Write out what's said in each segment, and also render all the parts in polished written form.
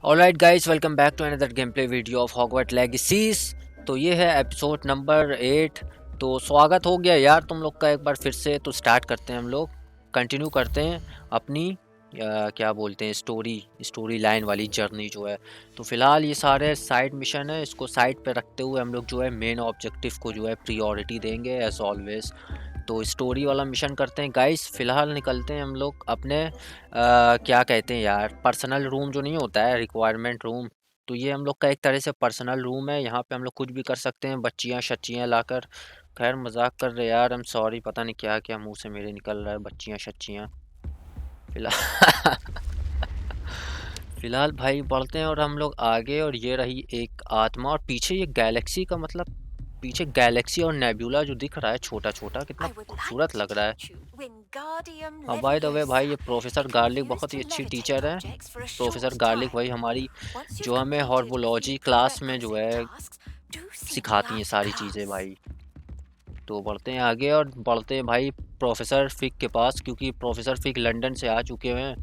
Alright guys, welcome back to another game play video of Hogwarts Legacies. तो ये है episode number 8। तो स्वागत हो गया यार तुम लोग का एक बार फिर से। तो स्टार्ट करते हैं, हम लोग कंटिन्यू करते हैं अपनी क्या बोलते हैं स्टोरी लाइन वाली जर्नी जो है। तो फिलहाल ये सारे साइड मिशन है, इसको साइड पे रखते हुए हम लोग जो है मेन ऑब्जेक्टिव को जो है प्रियोरिटी देंगे एज ऑलवेज। तो स्टोरी वाला मिशन करते हैं गाइस। फ़िलहाल निकलते हैं हम लोग अपने क्या कहते हैं यार, पर्सनल रूम जो नहीं होता है, रिक्वायरमेंट रूम। तो ये हम लोग का एक तरह से पर्सनल रूम है, यहाँ पे हम लोग कुछ भी कर सकते हैं, बच्चियाँ शच्चियाँ लाकर। खैर मजाक कर रहे यार, हम सॉरी, पता नहीं क्या क्या मुंह से मेरे निकल रहा है, बच्चियाँ शच्चियाँ। फिलहाल फिलहाल भाई बढ़ते हैं और हम लोग आगे। और ये रही एक आत्मा, और पीछे ये गैलेक्सी का मतलब, पीछे गैलेक्सी और नेब्यूला जो दिख रहा है छोटा छोटा, कितना खूबसूरत लग रहा है। हाँ बाय द वे भाई, ये प्रोफेसर गार्लिक बहुत ही अच्छी टीचर है। प्रोफेसर गार्लिक भाई हमारी, जो हमें हॉर्बोलॉजी क्लास में जो है सिखाती हैं सारी चीज़ें भाई। तो बढ़ते हैं आगे और बढ़ते हैं भाई प्रोफेसर फिक के पास, क्योंकि प्रोफेसर फिक लंदन से आ चुके हुए हैं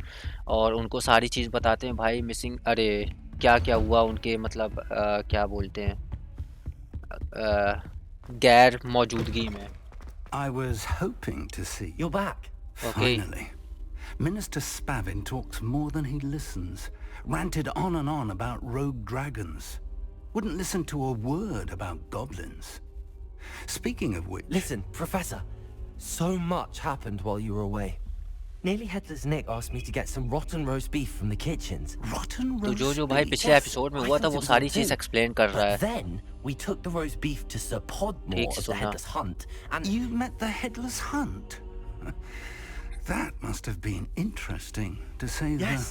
और उनको सारी चीज़ बताते हैं भाई। मिसिंग, अरे क्या क्या हुआ उनके मतलब क्या बोलते हैं गैर मौजूदगी में। I was hoping to see. You're back. Okay. Finally. Minister Spavin talks more than he listens. Ranted on and on about rogue dragons. Wouldn't listen to a word about goblins. Speaking of which... Listen, Professor. So much happened while you were away. Nearly Headless Nick asked me to get some rotten roast beef from the kitchens. Rotten तो roast जो भाई beef? पिछले episode में हुआ था वो सारी चीज़ explain कर रहा है। But then we took the roast beef to Sir Podmore ठीक से of the सुनना। Headless Hunt, and You met the Headless Hunt? That must have been interesting, to say yes.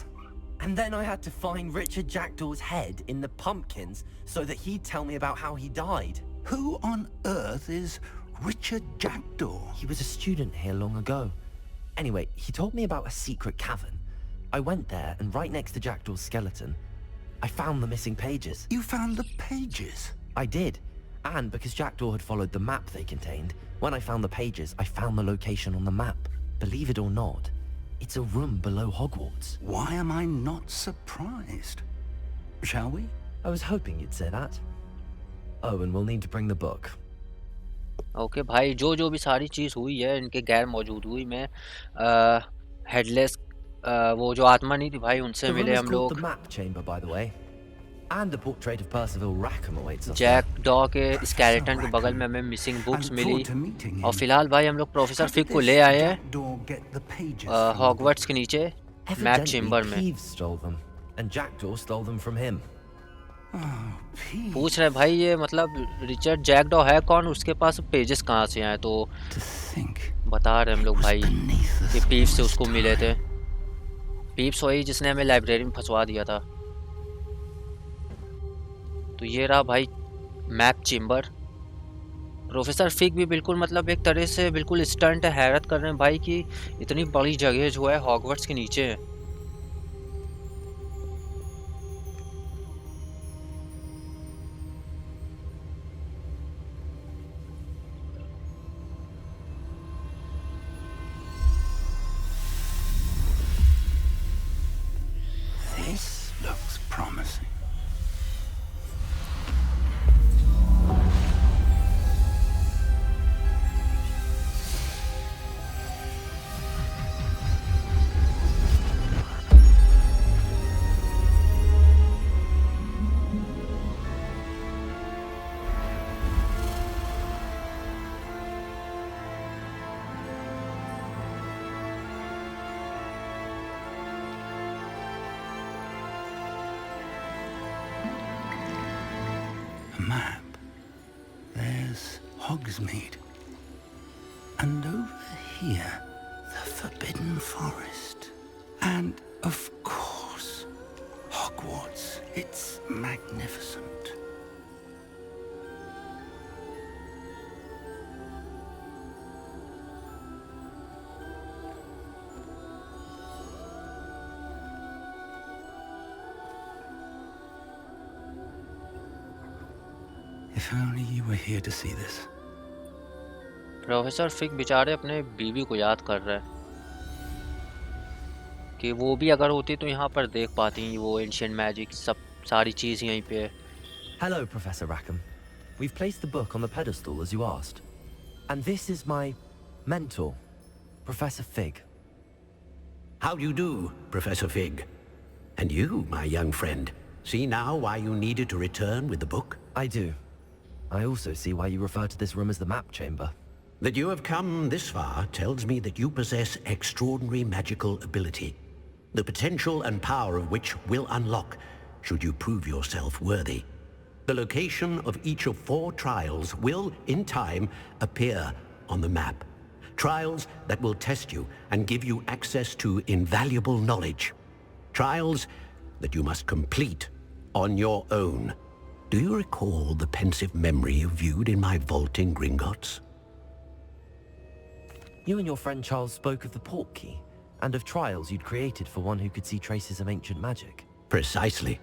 And then I had to find Richard Jackdaw's head in the pumpkins so that he'd tell me about how he died. Who on earth is Richard Jackdaw? He was a student here long ago. Anyway, he told me about a secret cavern. I went there, and right next to Jackdaw's skeleton, I found the missing pages. You found the pages? I did. And because Jackdaw had followed the map they contained, when I found the pages, I found the location on the map. Believe it or not, it's a room below Hogwarts. Why am I not surprised? Shall we? I was hoping you'd say that. Oh, and we'll need to bring the book. Okay भाई, जो भी सारी चीज़ हुई है इनके गैर मौजूदगी में, हेडलेस वो जो आत्मा नहीं थी भाई, उनसे The room मिले is हम called लोग। the Map Chamber, by the way. And the portrait of Percival Rackham awaits us there. Jackdaw के Professor स्केलेटन के बगल Rackham. में हमें मिसिंग I बुक्स look मिली। forward to meeting और him. फिलहाल भाई हम लोग प्रोफेसर How did फिक को this ले आए हैं Jackdaw get the pages from the Hogwarts book? के नीचे मैप Evidently, चेम्बर में। Peeves stole them, and Jackdaw stole them from him. Oh, Pete. पूछ रहे भाई ये मतलब रिचर्ड जैक डॉ है कौन, उसके पास पेजेस कहाँ से आए। तो To think बता रहे हम it लोग was भाई beneath the कि पीप्स से smallest उसको मिले थे। time. पीप्स वही जिसने हमें लाइब्रेरी में फंसवा दिया था। तो ये रहा भाई मैप चेम्बर। प्रोफेसर फिक भी बिल्कुल मतलब एक तरह से बिल्कुल स्टंट है, हैरत कर रहे हैं भाई कि इतनी बड़ी जगह जो है हॉगवर्ट्स के नीचे है। This looks promising. A map. There's Hogsmeade. And over here, the Forbidden Forest. And, of course, Hogwarts. It's magnificent. If only you were here to see this. Professor फिक बेचारे अपने बीवी को याद कर रहे हैं। कि वो भी अगर होती तो यहाँ पर देख पाती वो एंशिएंट मैजिक सब सारी चीज़ यहीं पे है। Hello, Professor Rackham. We've placed the book on the pedestal as you asked. And this is my mentor, Professor Fig. How do you do, Professor Fig? And you, my young friend, see now why you needed to return with the book? I do. I also see why you refer to this room as the map chamber. That you have come this far tells me that you possess extraordinary magical ability, the potential and power of which will unlock should you prove yourself worthy. The location of each of 4 trials will, in time, appear on the map. Trials that will test you and give you access to invaluable knowledge. Trials that you must complete on your own. Do you recall the pensive memory you viewed in my vault in Gringotts? You and your friend Charles spoke of the port key, and of trials you'd created for one who could see traces of ancient magic. Precisely.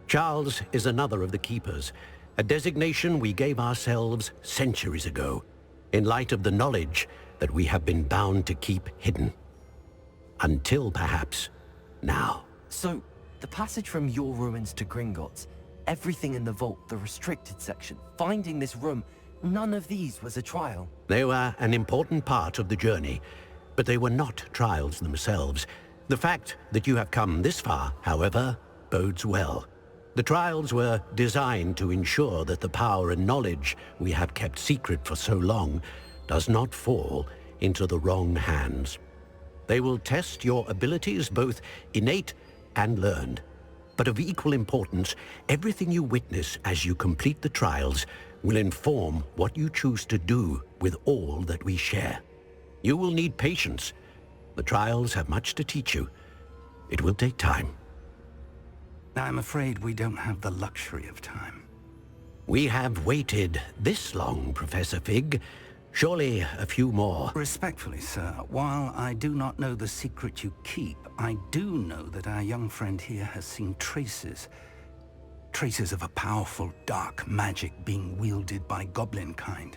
Charles is another of the Keepers, a designation we gave ourselves centuries ago, in light of the knowledge that we have been bound to keep hidden. Until perhaps now. So, the passage from your ruins to Gringotts, everything in the vault, the restricted section, finding this room, none of these was a trial. They were an important part of the journey, but they were not trials themselves. The fact that you have come this far, however, bodes well. The trials were designed to ensure that the power and knowledge we have kept secret for so long does not fall into the wrong hands. They will test your abilities, both innate and learned. But of equal importance, everything you witness as you complete the trials will inform what you choose to do with all that we share. You will need patience. The trials have much to teach you. It will take time. I'm afraid we don't have the luxury of time. We have waited this long, Professor Fig. Surely a few more. Respectfully, sir, while I do not know the secret you keep, I do know that our young friend here has seen traces of a powerful dark magic being wielded by goblin kind.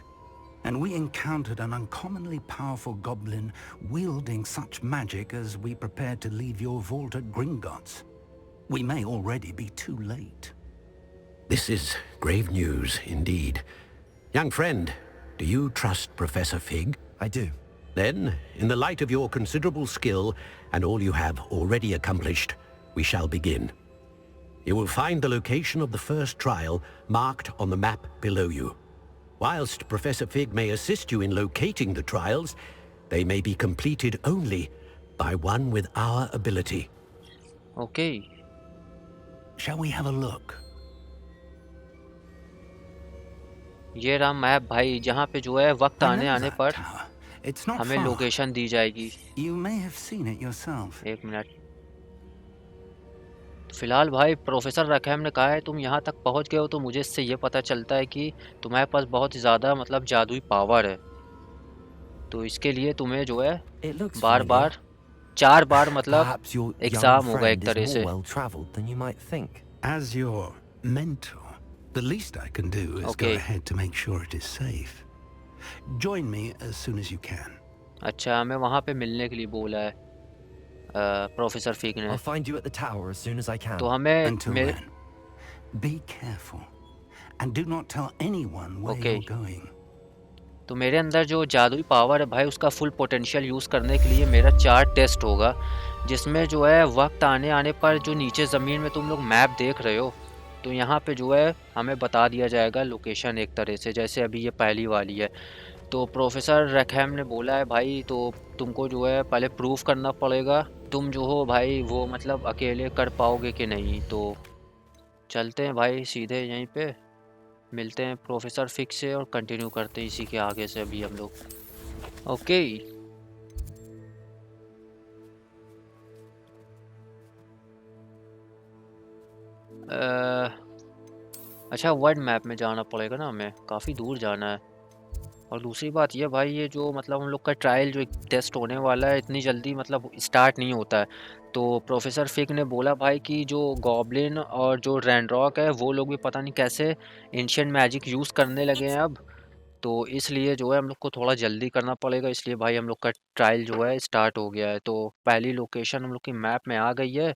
And we encountered an uncommonly powerful goblin wielding such magic as we prepared to leave your vault at Gringotts. We may already be too late. This is grave news indeed. Young friend, do you trust Professor Fig? I do. Then, in the light of your considerable skill and all you have already accomplished, we shall begin. You will find the location of the first trial marked on the map below you. Whilst Professor Fig may assist you in locating the trials, they may be completed only by one with our ability. Okay. Shall we have a look? ये रहा map भाई, जहाँ पे जो है वक्त I आने know आने that पर tower. It's not हमें far. लोकेशन दी जाएगी। You may have seen it yourself. एक मिनट। फिलहाल भाई प्रोफेसर रखैम ने कहा है तुम यहाँ तक पहुँच गए हो, तो मुझे इससे ये पता चलता है कि तुम्हारे पास बहुत ज़्यादा मतलब जादुई पावर है। तो इसके लिए तुम्हें जो है It looks बार familiar. बार 4 बार मतलब Perhaps your एग्ज़ाम young होगा एक friend is तरह more से। well-traveled than you might think. As your mentor, the least I can do is go Okay. ahead to make sure it is safe. Join me as soon as you can. अच्छा, हमें वहाँ पे मिलने के लिए बोला है प्रोफेसर फिग ने। I'll find you at the tower as soon as I can. तो हमें Until मेरे then, be careful and do not tell anyone where Okay. you're going. तो मेरे अंदर जो जादुई पावर है भाई, उसका फुल पोटेंशियल यूज़ करने के लिए मेरा 4 टेस्ट होगा, जिसमें जो है वक्त आने आने पर जो नीचे ज़मीन में तुम लोग मैप देख रहे हो, तो यहाँ पे जो है हमें बता दिया जाएगा लोकेशन एक तरह से, जैसे अभी ये पहली वाली है। तो प्रोफेसर रैकहैम ने बोला है भाई, तो तुमको जो है पहले प्रूफ करना पड़ेगा तुम जो हो भाई वो मतलब अकेले कर पाओगे कि नहीं। तो चलते हैं भाई सीधे यहीं पे मिलते हैं प्रोफेसर फिक्स से और कंटिन्यू करते हैं इसी के आगे से अभी हम लोग। ओके अच्छा, वर्ल्ड मैप में जाना पड़ेगा ना, हमें काफ़ी दूर जाना है। और दूसरी बात ये भाई, ये जो मतलब हम लोग का ट्रायल जो एक टेस्ट होने वाला है, इतनी जल्दी मतलब स्टार्ट नहीं होता है। तो प्रोफेसर फिक ने बोला भाई कि जो गॉब्लिन और जो रैंडरॉक है वो लोग भी पता नहीं कैसे एंशिएंट मैजिक यूज़ करने लगे हैं अब। तो इसलिए जो है हम लोग को थोड़ा जल्दी करना पड़ेगा, इसलिए भाई हम लोग का ट्रायल जो है स्टार्ट हो गया है। तो पहली लोकेशन हम लोग की मैप में आ गई है।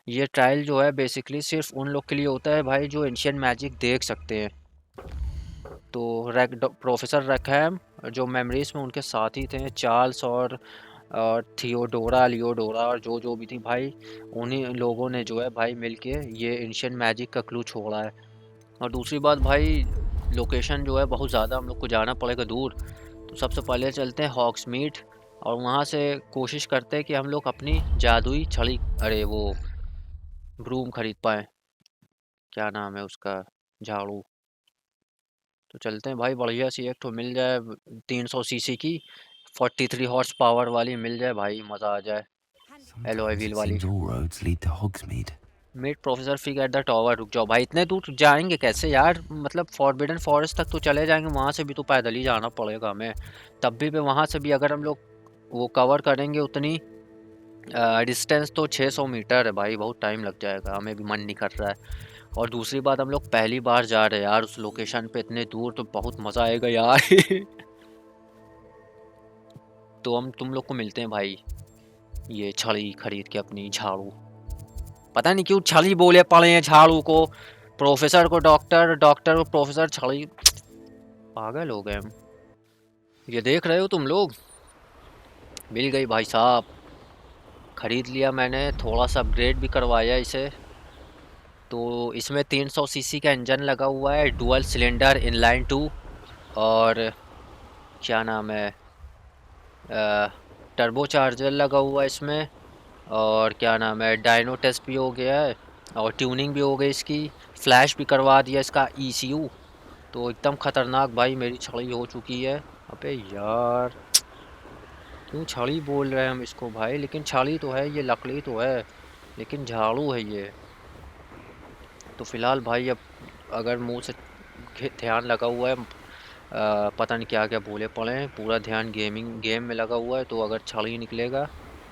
ये ट्रायल जो है बेसिकली सिर्फ उन लोग के लिए होता है भाई जो एंशियंट मैजिक देख सकते हैं। तो प्रोफेसर रैकहैम जो मेमोरीज में उनके साथी थे, चार्ल्स और थियोडोरा, लियोडोरा और जो भी थी भाई, उन्हीं लोगों ने जो है भाई मिलके ये एंशियंट मैजिक का क्लू छोड़ा है। और दूसरी बात भाई, लोकेशन जो है बहुत ज़्यादा हम लोग को जाना पड़ेगा दूर। तो सबसे पहले चलते हैं हॉग्समीड और वहाँ से कोशिश करते हैं कि हम लोग अपनी जादुई छड़ी, अरे वो ब्रूम खरीद पाएँ, क्या नाम है उसका, झाड़ू। तो चलते हैं भाई, बढ़िया सी एक तो मिल जाए 300 सीसी की 43 हॉर्स पावर वाली मिल जाए भाई, मज़ा आ जाए, एलॉय Sometimes व्हील it वाली। seems all roads lead to Hogsmeade. Met professor Fig at the tower. रुक जाओ भाई, इतने दूर जाएंगे कैसे यार, मतलब फॉरबिडन फॉरेस्ट तक तो चले जाएंगे, वहाँ से भी तो पैदल ही जाना पड़ेगा हमें। तब भी वहाँ से भी अगर हम लोग वो कवर करेंगे उतनी डिस्टेंस तो 600 मीटर है भाई, बहुत टाइम लग जाएगा, हमें भी मन नहीं कर रहा है। और दूसरी बात, हम लोग पहली बार जा रहे हैं यार उस लोकेशन पे इतने दूर, तो बहुत मज़ा आएगा यार। तो हम तुम लोग को मिलते हैं भाई, ये छड़ी खरीद के अपनी झाड़ू। पता नहीं क्यों छड़ी बोले पड़े हैं झाड़ू को, प्रोफेसर को डॉक्टर, डॉक्टर को प्रोफेसर, छड़ी, पागल हो गए हम। ये देख रहे हो तुम लोग, मिल गई भाई साहब, खरीद लिया मैंने, थोड़ा सा अपग्रेड भी करवाया इसे। तो इसमें 300 सीसी का इंजन लगा हुआ है, डुअल सिलेंडर इनलाइन 2, और क्या नाम है, टर्बो चार्जर लगा हुआ है इसमें, और क्या नाम है, डायनो टेस्ट भी हो गया है और ट्यूनिंग भी हो गई इसकी, फ्लैश भी करवा दिया इसका ECU। तो एकदम ख़तरनाक भाई मेरी छड़ी हो चुकी है। अबे यार, क्यों छड़ी बोल रहे हैं हम इसको भाई, लेकिन छड़ी तो है, ये लकड़ी तो है, लेकिन झाड़ू है ये। तो फ़िलहाल भाई अब अगर मुंह से ध्यान लगा हुआ है, पता नहीं क्या क्या बोले पड़े हैं, पूरा ध्यान गेम में लगा हुआ है, तो अगर छड़ी निकलेगा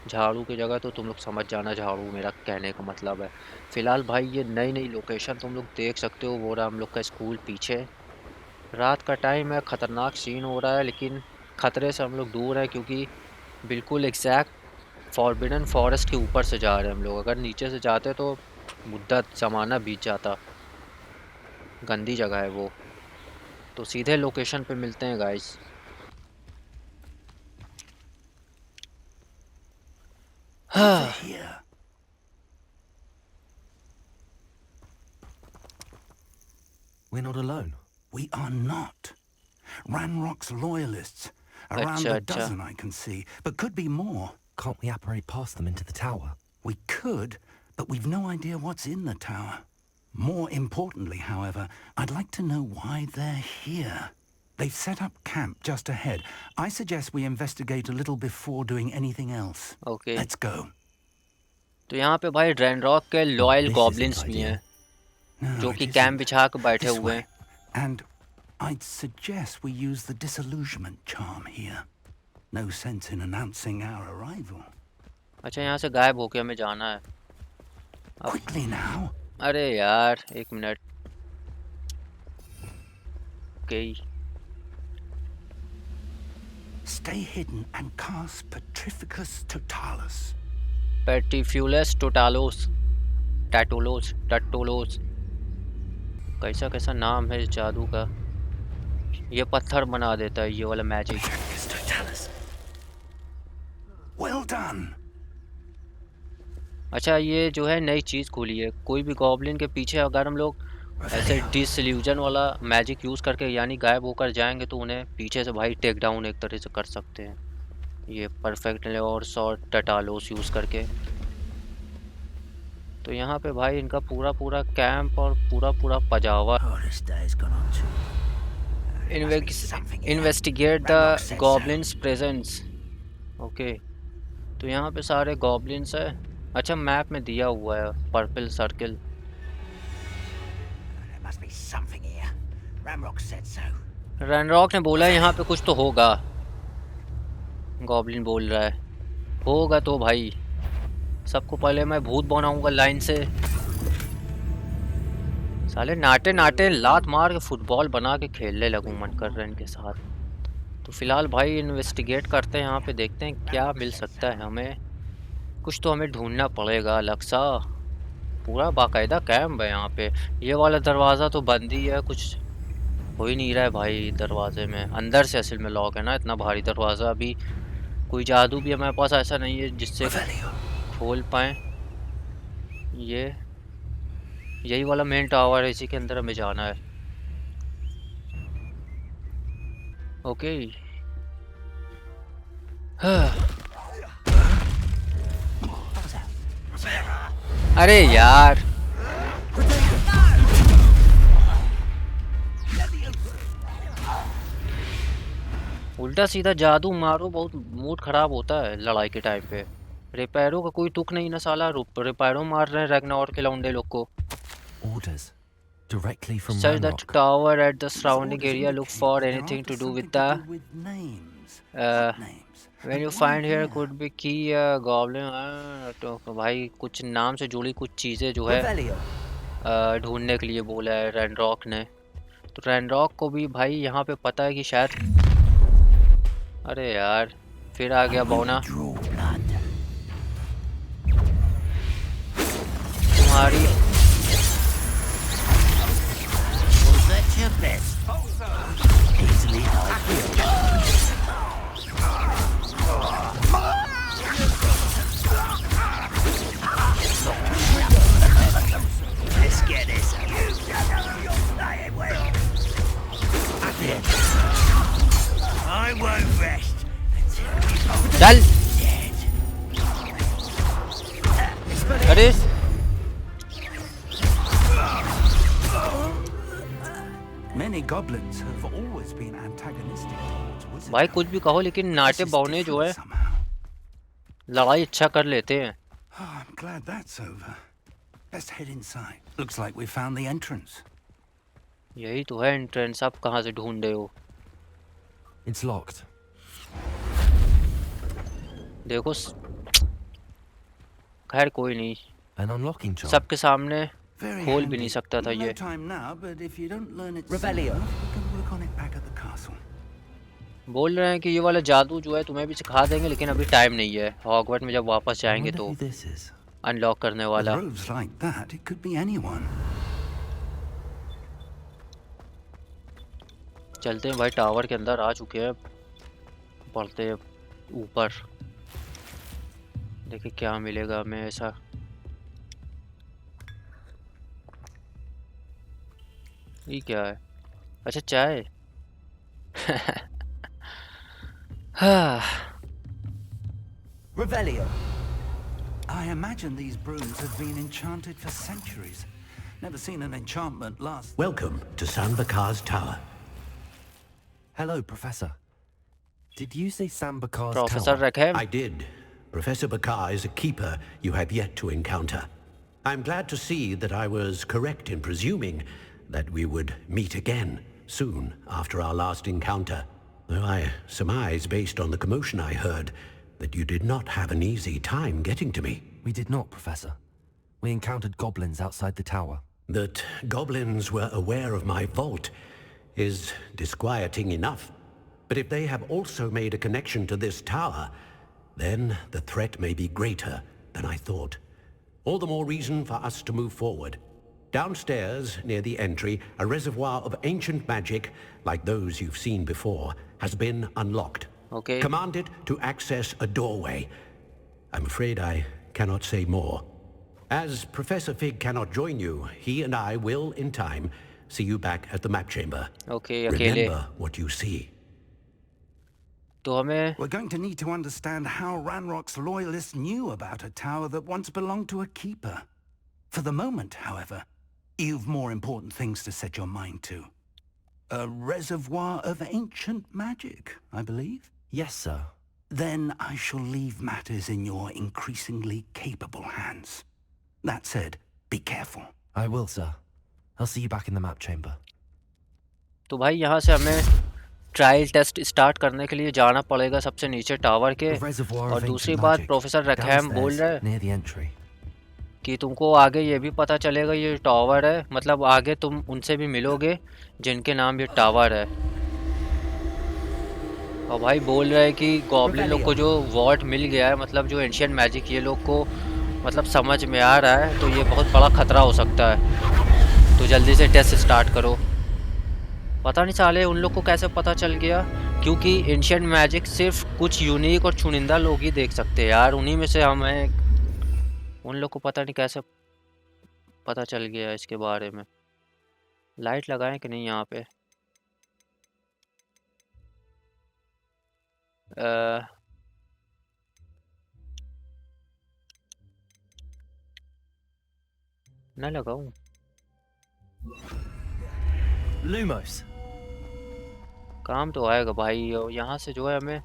झाड़ू की जगह तो तुम लोग समझ जाना झाड़ू मेरा कहने का मतलब है। फ़िलहाल भाई ये नई नई लोकेशन तुम लोग देख सकते हो, वो रहा हम लोग का स्कूल पीछे, रात का टाइम है, ख़तरनाक सीन हो रहा है, लेकिन ख़तरे से हम लोग दूर हैं क्योंकि बिल्कुल एग्जैक्ट फॉरबिडन फॉरेस्ट के ऊपर से जा रहे हैं हम लोग। अगर नीचे से जाते तो मुद्दत ज़माना बीत जाता, गंदी जगह है वो। तो सीधे लोकेशन पे मिलते हैं गाइस। Over हाँ, here. We're not alone. We are not. Ranrock's loyalists. Around अच्छा a अच्छा, dozen I can see, but could be more. Can't we apparate past them into the tower? We could, but we've no idea what's in the tower. More importantly, however, I'd like to know why they're here. They've set up camp just ahead. I suggest we investigate a little before doing anything else. Okay. Let's go. तो यहाँ पे भाई Ranrok के Oh, loyal this isn't goblins भी हैं, ideal. No, जो it कि camp isn't. बिछा के बैठे This हुए way. हैं। And I'd suggest we use the disillusionment charm here. No sense in announcing our arrival. अच्छा, यहाँ से गायब होके हमें जाना है अब। Quickly now. अरे यार एक minute, okay. Stay hidden and cast Petrificus Totalus. पेटिफ्यूलस टोटालोस, टैटोलोस, टट्टोलोस, कैसा कैसा नाम है इस जादू का। ये पत्थर बना देता है ये वाला magic. Petrificus Totalus. Well done. अच्छा, ये जो है नई चीज़ खुली है, कोई भी गॉब्लिन के पीछे अगर हम लोग ऐसे डिसल्यूजन वाला मैजिक यूज़ करके यानी गायब होकर जाएंगे तो उन्हें पीछे से भाई टेक डाउन एक तरह से कर सकते हैं, ये परफेक्ट और शॉर्ट टटालोस यूज़ करके। तो यहाँ पे भाई इनका पूरा पूरा कैंप और पूरा पूरा पजावा। Oh, this day's gone on too. There must be something here. Investigate Ranrock the said goblins presence. Okay, तो यहाँ पे सारे गॉब्लिन्स है। अच्छा, मैप में दिया हुआ है purple circle. There must be something here. Ranrock said so. Ranrok ने बोला है यहाँ पे कुछ तो होगा, गॉब्लिन बोल रहा है, होगा तो भाई सबको पहले मैं भूत बनाऊंगा लाइन से, साले नाटे नाटे लात मार के फुटबॉल बना के खेलने लगूं मन कर रहा है इनके साथ। तो फिलहाल भाई इन्वेस्टिगेट करते हैं यहाँ पे, देखते हैं क्या मिल सकता है हमें। कुछ तो हमें ढूंढना पड़ेगा अलग सा। पूरा बाकायदा कैंप है यहाँ पे। ये वाला दरवाज़ा तो बंद ही है, कुछ हो ही नहीं रहा है भाई दरवाजे में। अंदर से असल में लॉक है ना, इतना भारी दरवाज़ा। अभी कोई जादू भी हमारे पास ऐसा नहीं है जिससे खोल पाए। ये यही वाला मेन टावर है, इसी के अंदर हमें जाना है। ओके। अरे यार, उल्टा सीधा जादू मारो, बहुत मूड खराब होता है लड़ाई के टाइम पे। रिपेयरों का कोई तुक नहीं ना साला, रिपेयरों मार रहे हैं रैग्नारोक के लौंडे लोग को। Orders directly from Search the Ranrock. tower at the These surrounding orders area. Look indicate for that they're anything after to do with something to the do with names. uh, Names. when And you one find here here. could be key goblin। तो भाई कुछ नाम से जुड़ी कुछ चीज़ें जो है ढूंढने के लिए बोला है रैनरॉक ने। तो रैनरॉक को भी भाई यहाँ पे पता है कि शायद, अरे यार फिर आ गया बौना तुम्हारी। चल अरे Many goblins have always been antagonistic towards wizards. भाई कुछ भी कहो, लेकिन नाटे बौने जो है लड़ाई अच्छा कर लेते हैं। Oh, I'm glad that's over. Let's head inside. Looks like we found the entrance. यही तो है एंट्रेंस। आप कहाँ से ढूंढे हो? It's locked. देखो खैर कोई नहीं, An unlocking charm. सबके सामने Very खोल भी handy. नहीं सकता था No ये। time now, but if you don't learn it Revelio. soon, we can work on it back at the castle. बोल रहे हैं कि ये वाला जादू जो है तुम्हें भी सिखा देंगे, लेकिन अभी टाइम नहीं है। हॉगवर्ट्स में जब वापस I जाएंगे wonder तो who this is. अनलॉक करने With वाला। robes like that, it could be anyone. चलते हैं भाई, टावर के अंदर आ चुके हैं, बढ़ते हैं ऊपर, देखिए क्या मिलेगा हमें ऐसा। ये क्या है? अच्छा चाय। हाँ Revelio. I imagine these brooms have been enchanted for centuries. Never seen an enchantment last. Welcome to San Bakar's Tower. Hello, Professor. Did you say Sambakar's professor tower? रखे। I did. Professor Bakar is a keeper you have yet to encounter. I'm glad to see that I was correct in presuming that we would meet again soon after our last encounter. Though I surmise, based on the commotion I heard, that you did not have an easy time getting to me. We did not, Professor. We encountered goblins outside the tower. That goblins were aware of my vault is disquieting enough. But if they have also made a connection to this tower, then the threat may be greater than I thought. All the more reason for us to move forward. Downstairs, near the entry, a reservoir of ancient magic, like those you've seen before, has been unlocked. Okay. Command it to access a doorway. I'm afraid I cannot say more. As Professor Fig cannot join you, he and I will, in time, see you back at the map chamber. Okay अकेले। Remember what you see. तो हमें We're going to need to understand how Ranrock's loyalists knew about a tower that once belonged to a keeper. For the moment, however, you've more important things to set your mind to. A reservoir of ancient magic, I believe? Yes, sir. Then I shall leave matters in your increasingly capable hands. That said, be careful. I will, sir. I'll see you back in the map chamber. तो भाई यहाँ से हमें trial test start करने के लिए जाना पड़ेगा सबसे नीचे टावर के। The reservoir और of दूसरी ancient बात magic. प्रोफेसर रखैम बोल रहा Downstairs, है near the entry. कि तुमको आगे ये भी पता चलेगा ये टावर है, मतलब आगे तुम उनसे भी मिलोगे जिनके नाम ये टावर है। और भाई बोल रहा है कि गॉब्लिन लोग को Revelio. जो वॉर्ड मिल गया है, मतलब जो एंशियंट मैजिक ये लोग को मतलब समझ में आ रहा है, तो ये बहुत बड़ा खतरा हो सकता है। तो जल्दी से टेस्ट स्टार्ट करो। पता नहीं साले उन लोग को कैसे पता चल गया, क्योंकि एंशियंट मैजिक सिर्फ कुछ यूनिक और चुनिंदा लोग ही देख सकते हैं यार, उन्हीं में से हमें। उन लोग को पता नहीं कैसे पता चल गया इसके बारे में। लाइट लगाएं कि नहीं यहाँ पे? अ, ना लगाऊं? Lumos. काम तो आएगा भाई। और यहाँ से जो है हमें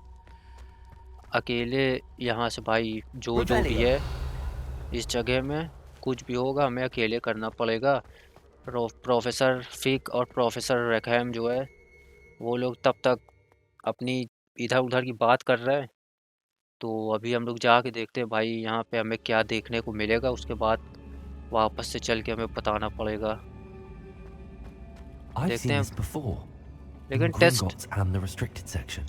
अकेले, यहाँ से भाई जो जो भी Revelio. है इस जगह में, कुछ भी होगा हमें अकेले करना पड़ेगा। प्रोफेसर फिक और प्रोफेसर रेखैम जो है वो लोग तब तक अपनी इधर उधर की बात कर रहे हैं। तो अभी हम लोग जाके देखते हैं भाई यहाँ पे हमें क्या देखने को मिलेगा, उसके बाद वापस से चल के हमें बताना पड़ेगा। I've देखते seen हैं। this before. In लेकिन test. Gringotts and the restricted section.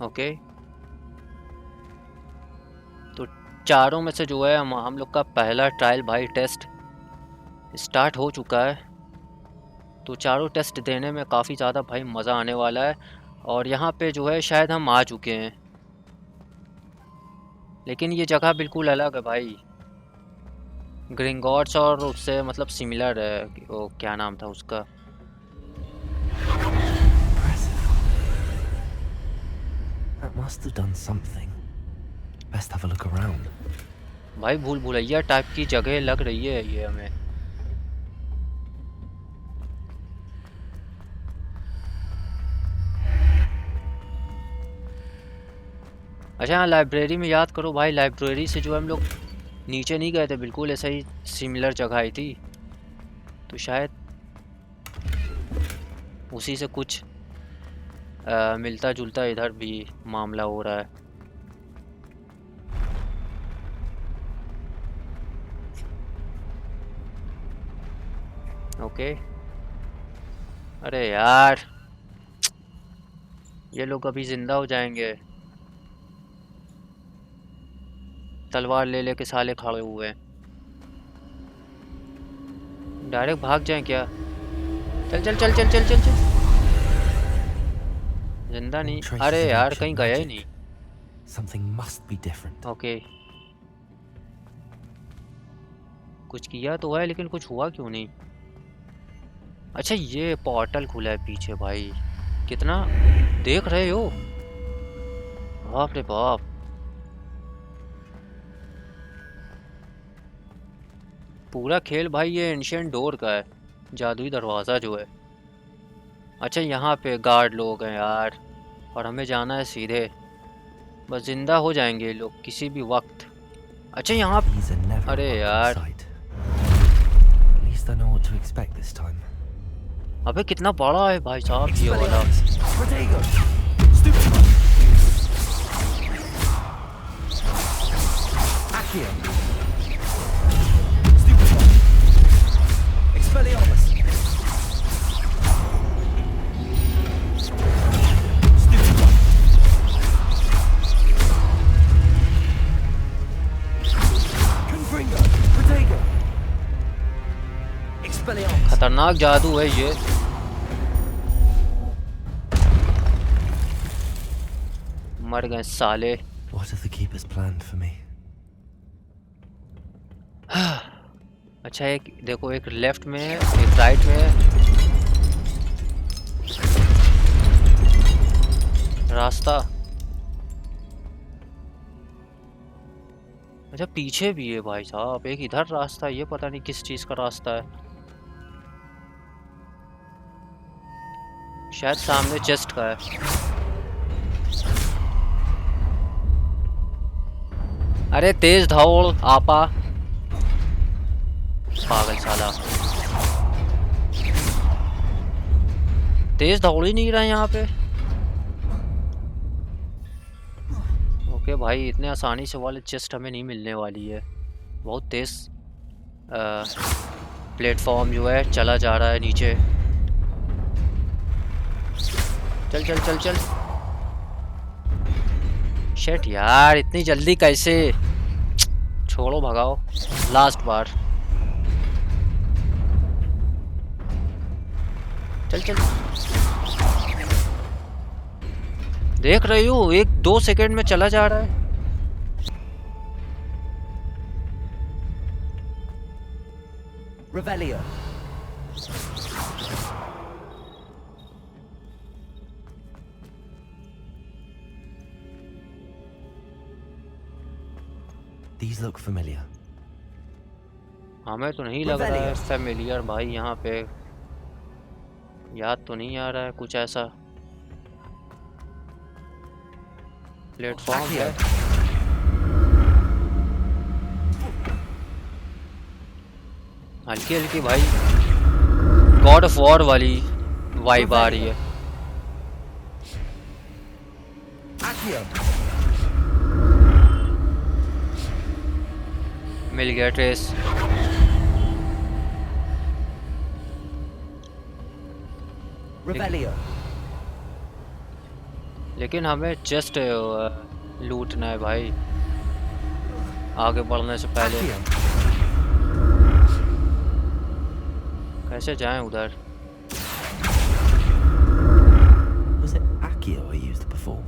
Okay, तो चारों में से जो है हम लोग का पहला ट्रायल भाई टेस्ट स्टार्ट हो चुका है। तो चारों टेस्ट देने में काफ़ी ज़्यादा भाई मज़ा आने वाला है। और यहाँ पे जो है शायद हम आ चुके हैं, लेकिन ये जगह बिल्कुल अलग है भाई। ग्रिंगॉट्स और उससे मतलब सिमिलर है। वो क्या नाम था उसका? That must have done something. Best have a look around. भाई भूल भुलैया टाइप की जगह लग रही है ये हमें। अच्छा हाँ, लाइब्रेरी में याद करो भाई, लाइब्रेरी से जो हम लोग नीचे नहीं गए थे, बिल्कुल ऐसा ही सिमिलर जगह आई थी। तो शायद उसी से कुछ मिलता जुलता इधर भी मामला हो रहा है। ओके। अरे यार, ये लोग अभी जिंदा हो जाएंगे। तलवार ले लेके साले खड़े हुए हैं। डायरेक्ट भाग जाएं क्या? चल चल चल चल चल चल चल। जिंदा नहीं? Traces अरे of यार ancient कहीं गया ही magic. नहीं। Something must be different. Okay, कुछ किया तो है लेकिन कुछ हुआ क्यों नहीं? अच्छा ये पोर्टल खुला है पीछे भाई, कितना देख रहे हो? बाप रे बाप। पूरा खेल भाई ये एंशियंट डोर का है, जादुई दरवाज़ा जो है। अच्छा यहाँ पे गार्ड लोग हैं यार, और हमें जाना है सीधे। बस जिंदा हो जाएंगे ये लोग किसी भी वक्त। अच्छा यहाँ, These are never अरे a welcome यार, sight. At least I know what to expect this time. अबे कितना बड़ा है भाई साहब ये वाला। Protego! Stupefy! Accio! Stupefy! Expelliarmus! Stupefy! Confringo! Protego! Expelliarmus! खतरनाक जादू है ये। मर गए साले। What have the keepers planned for me? अच्छा एक देखो, एक लेफ्ट में है, एक राइट में है रास्ता। अच्छा पीछे भी है भाई साहब, एक इधर रास्ता, ये पता नहीं किस चीज़ का रास्ता है। शायद सामने चेस्ट का है। अरे तेज दौड़ आपा, पागल साला। तेज दौड़ ही नहीं रहा है यहाँ पे। ओके भाई, इतने आसानी से वाले चेस्ट हमें नहीं मिलने वाली है। बहुत तेज प्लेटफॉर्म जो है चला जा रहा है नीचे। चल चल चल चल। शिट यार, इतनी जल्दी कैसे? छोड़ो, भगाओ। लास्ट बार। चल चल। देख रही हूँ 1-2 सेकंड में चला जा रहा है। Revelio. These look familiar. हमें तो नहीं लग रहा है फेमिलियर भाई। यहाँ पे याद तो नहीं आ रहा है कुछ ऐसा। प्लेटफॉर्म है। हल्की हल्की भाई गॉड ऑफ वॉर वाली वाइब आ रही है। मिल गया ट्रेस। लेकिन हमें जस्ट लूटना है भाई आगे बढ़ने से पहले। कैसे जाएं उधर? Was it Accio I used before?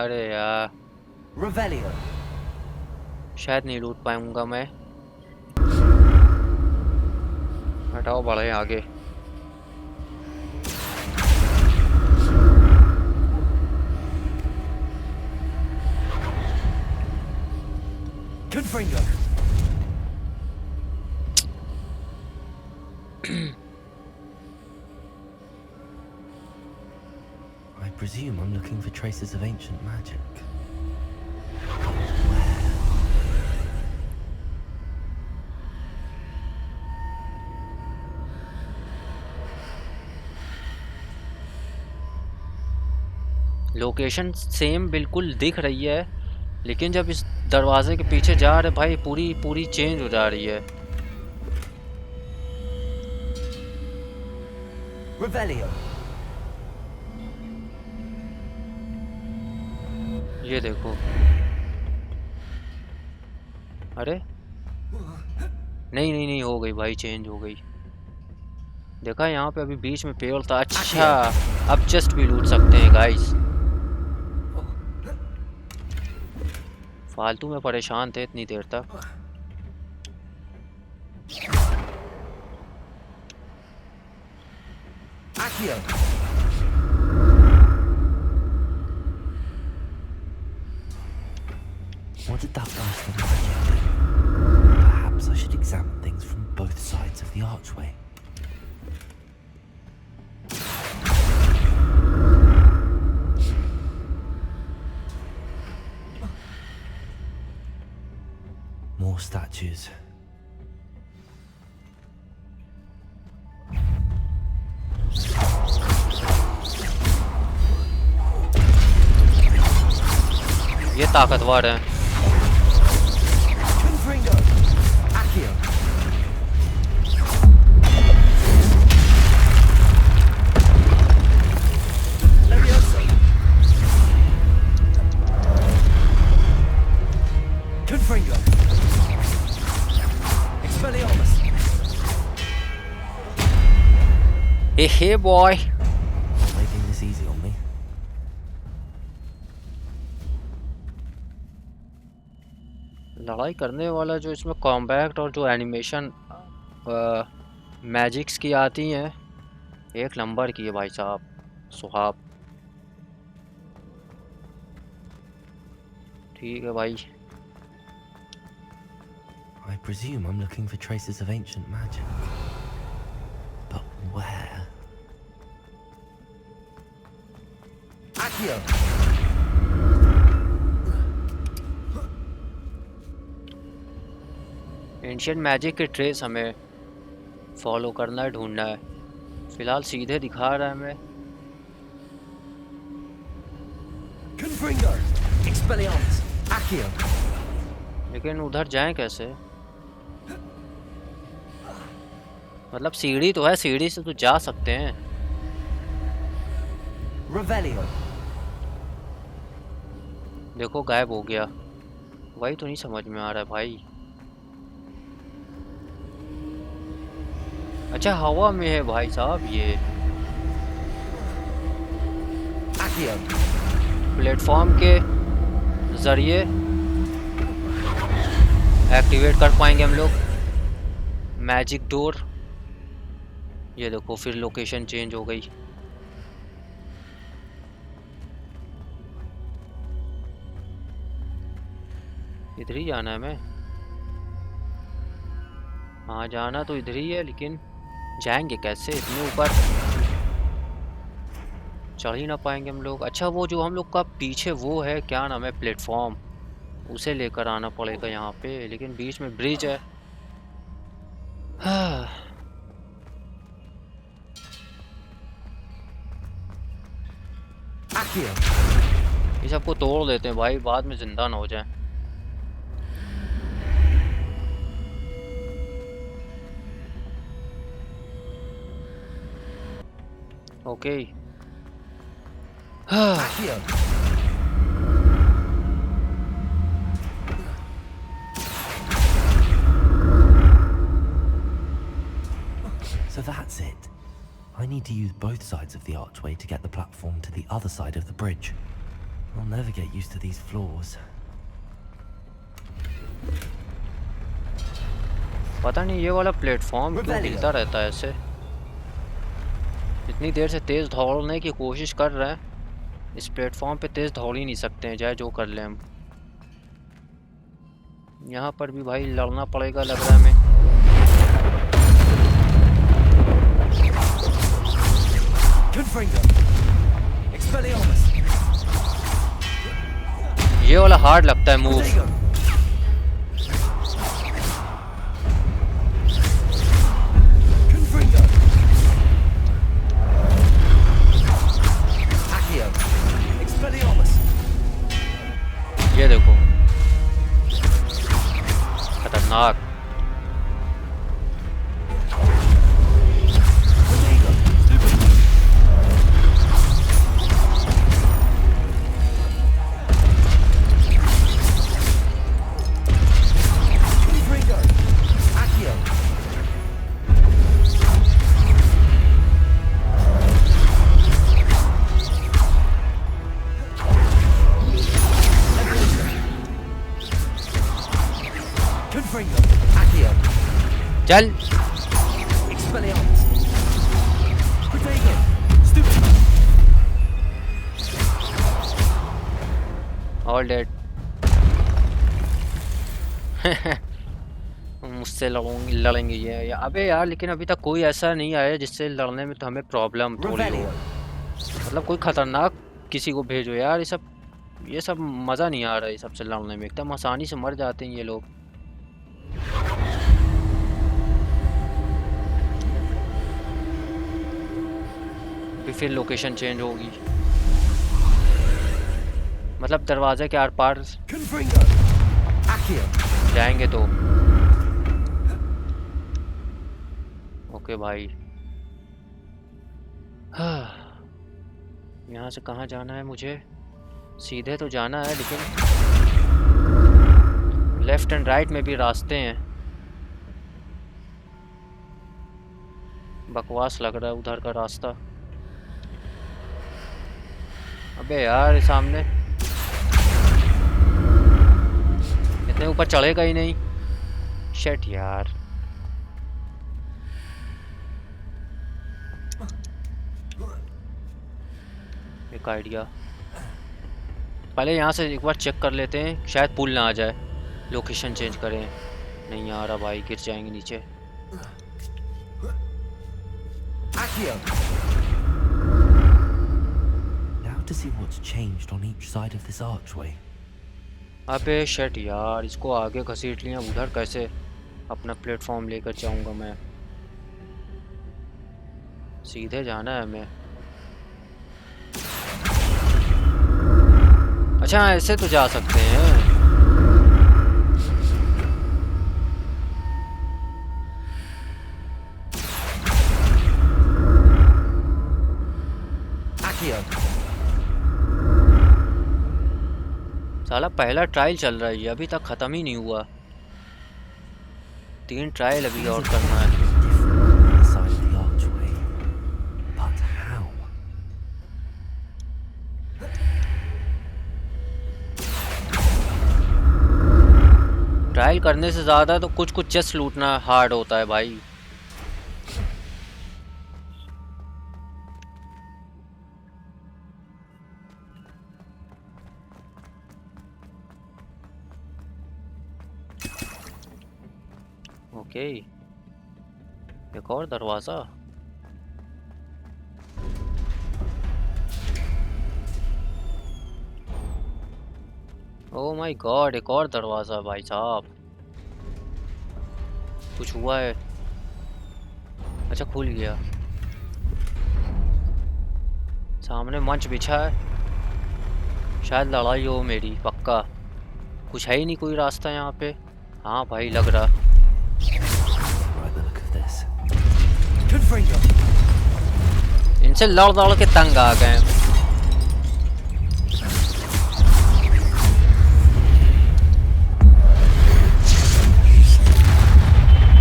अरे यार, Revelio. शायद नहीं लूट पाऊंगा मैं। हटाओ, बढ़े आगे। Confringo. I presume I'm looking for traces of ancient magic. Location same बिल्कुल दिख रही है, लेकिन जब इस दरवाजे के पीछे जा रहे भाई पूरी चेंज हो जा रही है। Revelio. ये देखो। अरे नहीं नहीं नहीं, हो गई भाई, चेंज हो गई। देखा यहाँ पे अभी बीच में पेड़ था। अच्छा, अब जस्ट भी लूट सकते हैं गाइस। फालतू में परेशान थे इतनी देर तक। What did that burst of magic do? Perhaps I should examine things from both sides of the archway. More statues. ये ताकतवर है। Confringo. Accio. Levioso. Confringo. Expelliarmus. Hey boy. Making this easy on me. लड़ाई करने वाला जो इसमें combat और जो एनिमेशन मैजिक्स की आती हैं, एक नंबर की है भाई साहब। सुहाब। ठीक है भाई। I presume I'm looking for traces of ancient magic. But where? Accio. Ancient magic के ट्रेस हमें फॉलो करना है, ढूंढना है। फिलहाल सीधे दिखा रहा है हमें। Confringo. Expelliarmus. Accio. लेकिन उधर जाएं कैसे? मतलब सीढ़ी तो है, सीढ़ी से तो जा सकते हैं। Revelio. देखो गायब हो गया, वही तो नहीं समझ में आ रहा है भाई। अच्छा हवा में है भाई साहब ये। Accio. प्लेटफॉर्म के जरिए एक्टिवेट कर पाएंगे हम लोग मैजिक डोर। ये देखो फिर लोकेशन चेंज हो गई। इधर ही जाना है मैं। हाँ जाना तो इधर ही है, लेकिन जाएंगे कैसे? इतने ऊपर चढ़ ही ना पाएंगे हम लोग। अच्छा वो जो हम लोग का पीछे वो है, क्या नाम है, प्लेटफॉर्म, उसे लेकर आना पड़ेगा यहाँ पे, लेकिन बीच में ब्रिज है। हाँ। Accio. ये सबको तोड़ देते हैं भाई, बाद में जिंदा ना हो जाए। ओके। हाँ। Accio. So that's it. I need to use both sides of the archway to get the platform to the other side of the bridge. I'll never get used to these floors. पता नहीं ये वाला platform क्यों Rebellion. हिलता रहता है ऐसे। इतनी देर से तेज दौड़ने की कोशिश कर रहे हैं, इस प्लेटफॉर्म पे तेज दौड़ ही नहीं सकते हैं, चाहे जो कर लें हम। यहाँ पर भी भाई लड़ना पड़ेगा लग रहा है हमें। Confringo. Expelliarmus. ये वाला हार्ड लगता है move. Protego. Confringo. Accio. Expelliarmus. ये देखो खतरनाक। Protego. Stupid. Confringo. Accio. Confringo. Accio. चल। Expelliarmus. Protego. Stupid. All dead. मुझसे लड़ेंगे ये या अबे यार, लेकिन अभी तक कोई ऐसा नहीं आया जिससे लड़ने में तो हमें प्रॉब्लम थोड़ी हो। Revelio. मतलब कोई खतरनाक किसी को भेजो यार, ये सब मज़ा नहीं आ रहा है, ये सबसे लड़ने में एकदम आसानी से मर जाते हैं ये लोग। फिर लोकेशन चेंज होगी, मतलब दरवाजे के आर पार Confringo. Accio. जाएंगे तो। ओके भाई। हाँ। यहाँ से कहाँ जाना है मुझे? सीधे तो जाना है, लेकिन लेफ्ट एंड राइट में भी रास्ते हैं। बकवास लग रहा है उधर का रास्ता। अबे यार ये सामने इतने ऊपर चढ़ेगा ही नहीं। शिट यार। एक आइडिया, पहले यहाँ से एक बार चेक कर लेते हैं, शायद पुल ना आ जाए। लोकेशन चेंज करें। नहीं आ रहा भाई, गिर जाएंगे नीचे। Accio. Now to see what's changed on each side of this archway. अबे शिट यार, इसको आगे घसीट लिया, उधर कैसे अपना प्लेटफॉर्म लेकर जाऊंगा मैं? सीधे जाना है हमें। अच्छा ऐसे तो जा सकते हैं। Accio. साला पहला ट्रायल चल रहा है, ये अभी तक खत्म ही नहीं हुआ। 3 ट्रायल अभी और करना है। Different side of the archway. But how? Trial करने से ज़्यादा तो कुछ कुछ चेस्ट लूटना हार्ड होता है भाई। ओके, एक और दरवाज़ा। ओह माय गॉड, एक और दरवाज़ा भाई साहब। कुछ हुआ है? अच्छा, खुल गया। सामने मंच बिछा है, शायद लड़ाई हो मेरी, पक्का। कुछ है ही नहीं कोई रास्ता यहाँ पे। हाँ भाई, लग रहा। Right, the look of this. Confringo. इनसे लड़ लड़ के तंग आ गए हैं।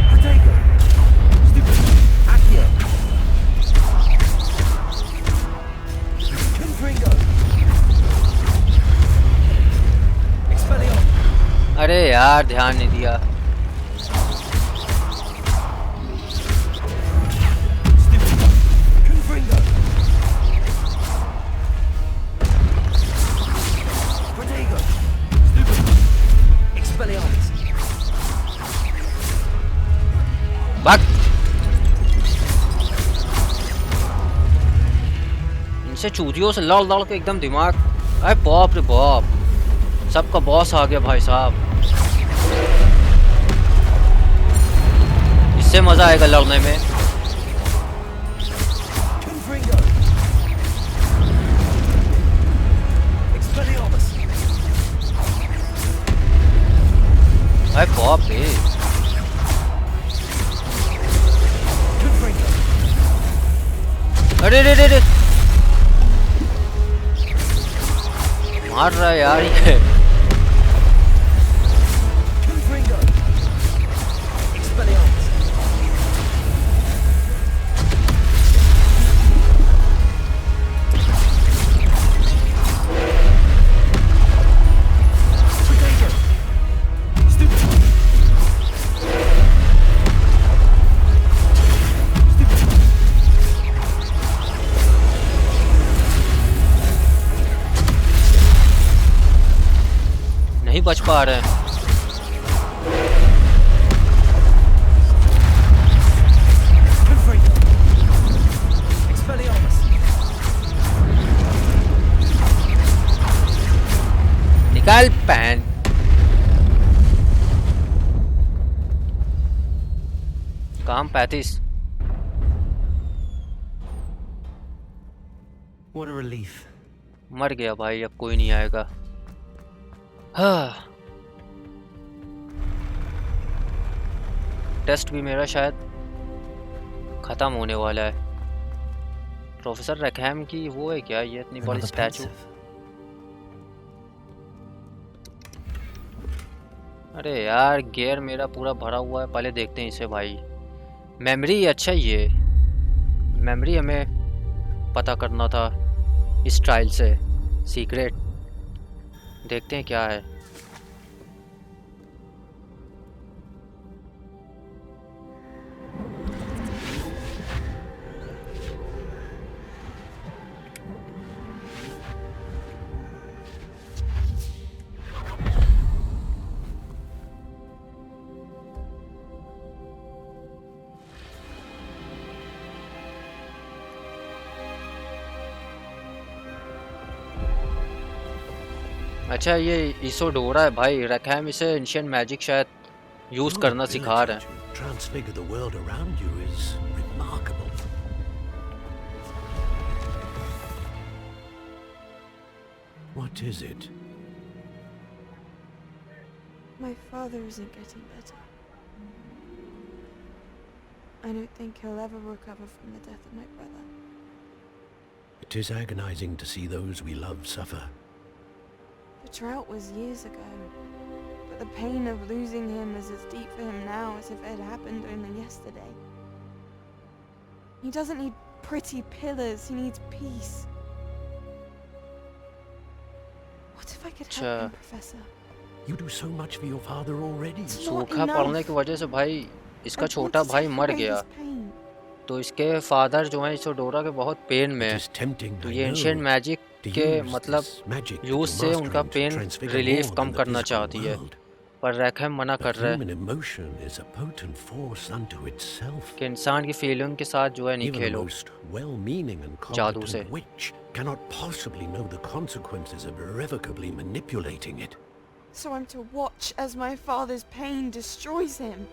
Protego. Stupid. Accio. Confringo. Expelliarmus. अरे यार, ध्यान नहीं दिया। Stupid. Confringo. Protego. Stupid. Expelliarmus. भाग। इनसे चूतियों से लड़ लड़ के एकदम दिमाग। अरे बाप रे बाप, सबका बॉस आ गया भाई साहब। इससे मजा आएगा लड़ने में। Confringo. Expelliarmus. अरे बाप रे, Confringo. अरे रे रे रे, मार रहा है यार ये। Confringo. Expelliarmus. Protego. Stupid. नहीं बच पा रहे हैं। Confringo. Expelliarmus. निकाल पैन। काम 35। What a relief. मर गया भाई, अब कोई नहीं आएगा। हाँ, टेस्ट भी मेरा शायद खत्म होने वाला है। प्रोफेसर रैकहैम की वो है क्या, ये इतनी बड़ी Another स्टैचू? pensive. अरे यार, गियर मेरा पूरा भरा हुआ है। पहले देखते हैं इसे भाई। मेमोरी, अच्छा ये मेमोरी हमें पता करना था इस ट्रायल से। सीक्रेट देखते हैं क्या है। अच्छा, ये इसोडोरा है भाई। रैकहैम इसे एंशिएंट मैजिक शायद यूज Your करना सिखा रहे ability हैं। to transfigure the world around you is remarkable. What is it? My father isn't getting better. I don't think he'll ever recover from the death of my brother. It is agonizing to see those we love suffer. The drought was years ago, but the pain of losing him is as deep for him now as if it had happened only yesterday. He doesn't need pretty pillars, he needs peace. What if I could help him, Professor? You do so much for your father already. सूखा पड़ने की वजह से भाई इसका छोटा भाई मर गया, तो इसके फादर जो हैं इस डोरा के बहुत पेन में हैं। तो ये एंशिएंट मैजिक के मतलब यूज से उनका पेन रिलीफ कम करना चाहती है, पर रैकहम मना कर रहा है कि इंसान की फीलिंग के साथ जो है नहीं खेलो जादू से। cannot possibly know the consequences of irrevocably manipulating it. So I'm to watch as my father's pain destroys him.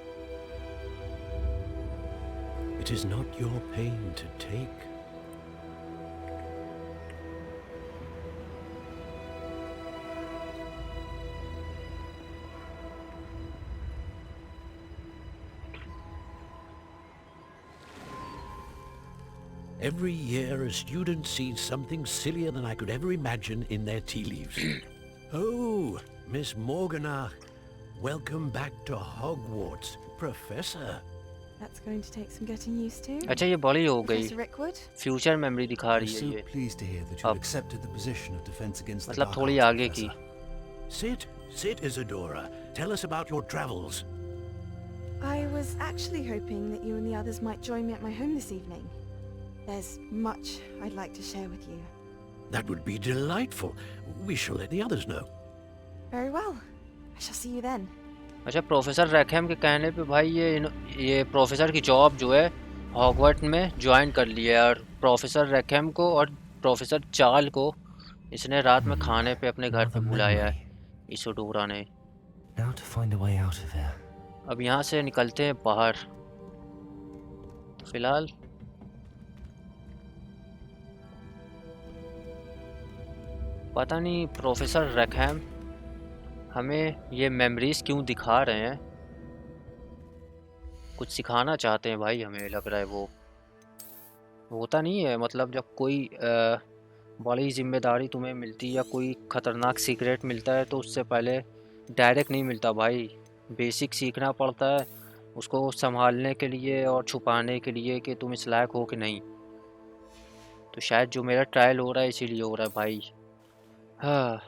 It is not your pain to take. Every year a student sees something sillier than I could ever imagine in their tea leaves. Oh, Miss Morgana, welcome back to Hogwarts, Professor. That's going to take some getting used to. अच्छा ये बड़ी हो गई, Professor Rickwood? Future memory दिखा रही है I'm ये, so pleased to hear that you accepted the position of defense against the मतलब dark थोड़ी arts, आगे की। Professor. Sit, Isadora. Tell us about your travels. I was actually hoping that you and the others might join me at my home this evening. There's much I'd like to share with you. That would be delightful. We shall let the others know. Very well. I shall see you then. अच्छा professor रैकहम के कहने पे भाई ये professor की job जो है Hogwarts में ज्वाइन कर लिया है, और प्रोफेसर रैकहम को और प्रोफेसर चार्ल को इसने रात में खाने पे अपने घर पे बुलाया है इसोडोरा ने। Now to find a way out of here. अब यहाँ से निकलते हैं बाहर। फिलहाल पता नहीं प्रोफेसर रैकहम हमें ये मेमोरीज क्यों दिखा रहे हैं, कुछ सिखाना चाहते हैं भाई, हमें लग रहा है। वो होता नहीं है मतलब जब कोई बड़ी जिम्मेदारी तुम्हें मिलती है या कोई ख़तरनाक सीक्रेट मिलता है तो उससे पहले डायरेक्ट नहीं मिलता भाई, बेसिक सीखना पड़ता है उसको संभालने के लिए और छुपाने के लिए कि तुम इस लायक हो कि नहीं। तो शायद जो मेरा ट्रायल हो रहा है इसीलिए हो रहा है भाई। हाँ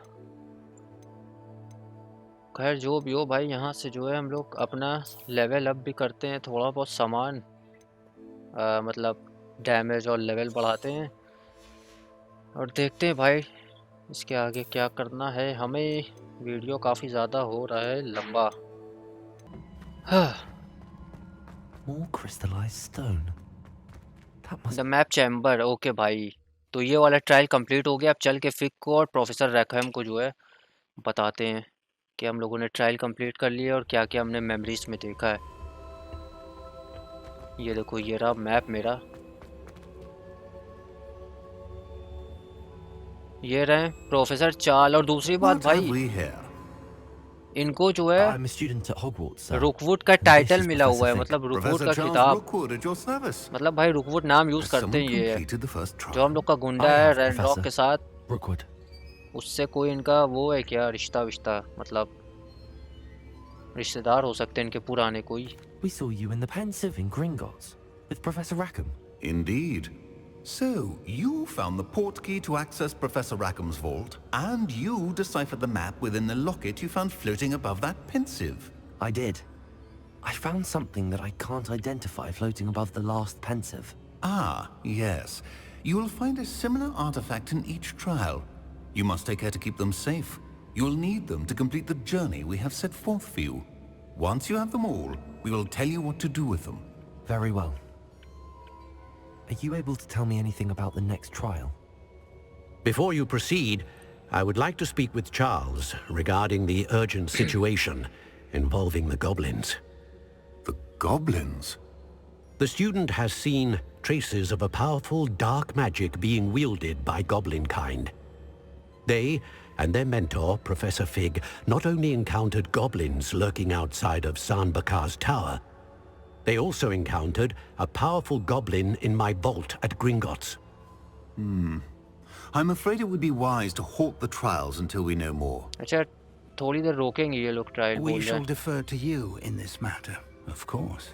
खैर जो भी हो भाई, यहाँ से जो है हम लोग अपना लेवल अप भी करते हैं, थोड़ा बहुत सामान मतलब डैमेज और लेवल बढ़ाते हैं और देखते हैं भाई इसके आगे क्या करना है हमें। वीडियो काफ़ी ज़्यादा हो रहा है लंबा। हाँ More crystallized stone. That must the map chamber. Okay भाई, तो ये वाला ट्रायल कंप्लीट हो गया। अब चल के फिक को और प्रोफेसर रैकहम को जो है बताते हैं कि हम लोगों ने ट्रायल कंप्लीट कर लिया और क्या क्या हमने मेमोरीज में देखा है। ये देखो ये रहा मैप मेरा, ये रहे प्रोफेसर चार्ल। और दूसरी बात What have भाई we here? इनको जो है I'm a student at Hogwarts, sir. रुकवुड का And this टाइटल is मिला हुआ Professor है, Fig. मतलब रुकवुड Professor का Charles किताब, Rookwood at your service. मतलब भाई रुकवुड नाम यूज Has करते हैं someone ये completed the first जो trial? हम लोग का गुंडा I है have, रेड रॉक Professor. के साथ, Rookwood. उससे कोई इनका वो है क्या रिश्ता विश्ता, मतलब रिश्तेदार हो सकते हैं इनके पुराने कोई। We saw you in the Pensive in Gringotts with Professor Rackham. Indeed. So, you found the portkey to access Professor Rackham's vault, and you deciphered the map within the locket you found floating above that pensive. I did. I found something that I can't identify floating above the last Pensive. Ah, yes. You will find a similar artifact in each trial. You must take care to keep them safe. You will need them to complete the journey we have set forth for you. Once you have them all, we will tell you what to do with them. Very well. Are you able to tell me anything about the next trial? Before you proceed, I would like to speak with Charles regarding the urgent situation involving the goblins. The goblins? The student has seen traces of a powerful dark magic being wielded by goblin kind. They and their mentor, Professor Fig, not only encountered goblins lurking outside of Sanbakar's tower, they also encountered a powerful goblin in my vault at Gringotts. I'm afraid it would be wise to halt the trials until we know more. अच्छा, थोड़ी देर रोकेंगे ये लोग, trial We बोल रहे shall हैं। defer to you in this matter, of course.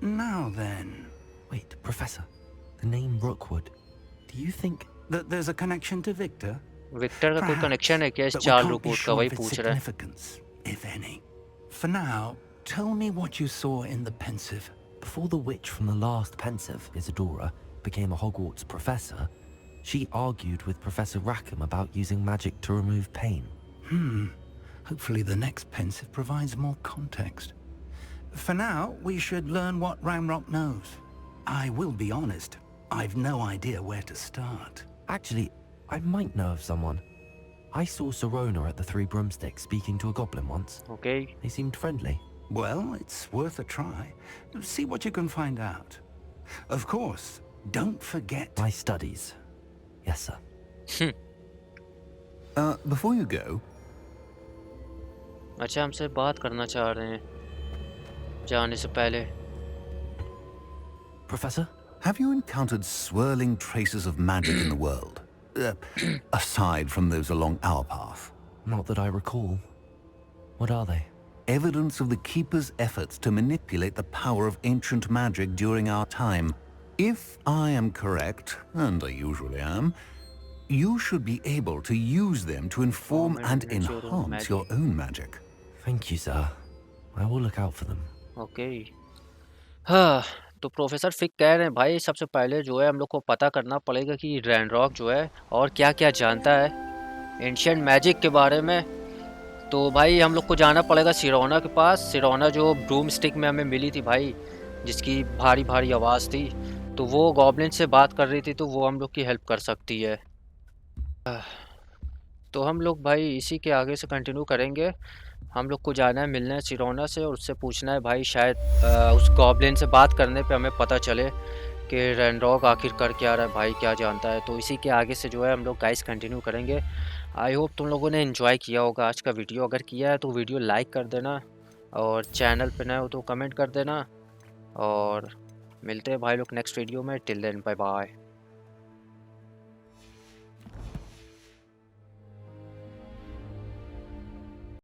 Now then, Wait, Professor. The name Rookwood. Do you think... that there's a connection to Victor? Victor का कोई कनेक्शन है क्या इस But we Charles can't be Rookwood का, sure वही of its पूछ रहा है। significance, if any. For now, tell me what you saw in the pensive. Before the witch from the last pensive, Isadora, became a Hogwarts professor, she argued with Professor Rackham about using magic to remove pain. Hopefully the next pensive provides more context. For now, we should learn what Ramrock knows. I will be honest, I've no idea where to start. Actually, I might know of someone. I saw Sirona at the Three Broomsticks speaking to a goblin once. Okay, They seemed friendly. Well, it's worth a try. See what you can find out. Of course, don't forget... My studies. Yes, sir. Before you go, अच्छा हमसे बात करना चाह रहे हैं जाने से पहले। Professor? have you encountered swirling traces of magic in the world? Aside from those along our path. Not that I recall. What are they? Evidence of the Keeper's efforts to manipulate the power of ancient magic during our time. If I am correct, and I usually am, you should be able to use them to inform and enhance your own magic. Thank you, sir. I will look out for them. Okay, हाँ, तो professor फिक कह रहे हैं भाई सबसे पहले जो है हम लोग को पता करना पड़ेगा कि रैनरॉक जो है और क्या क्या जानता है एंशियंट मैजिक के बारे में। तो भाई हम लोग को जाना पड़ेगा सिरोना के पास। सिरोना जो ब्रूम स्टिक में हमें मिली थी भाई, जिसकी भारी भारी आवाज़ थी, तो वो गॉब्लिन से बात कर रही थी, तो वो हम लोग की हेल्प कर सकती है। तो हम लोग भाई इसी के आगे से कंटिन्यू करेंगे। हम लोग को जाना है, मिलना है सिरोना से और उससे पूछना है भाई, शायद उस गॉब्लिन से बात करने पे हमें पता चले कि रैनरॉक आखिर कर क्या रहा है भाई, क्या जानता है। तो इसी के आगे से जो है हम लोग गाइस कंटिन्यू करेंगे। आई होप तुम लोगों ने एंजॉय किया होगा आज का वीडियो। अगर किया है तो वीडियो लाइक कर देना और चैनल पे नए हो तो कमेंट कर देना और मिलते हैं भाई लोग नेक्स्ट वीडियो में। Till then bye bye.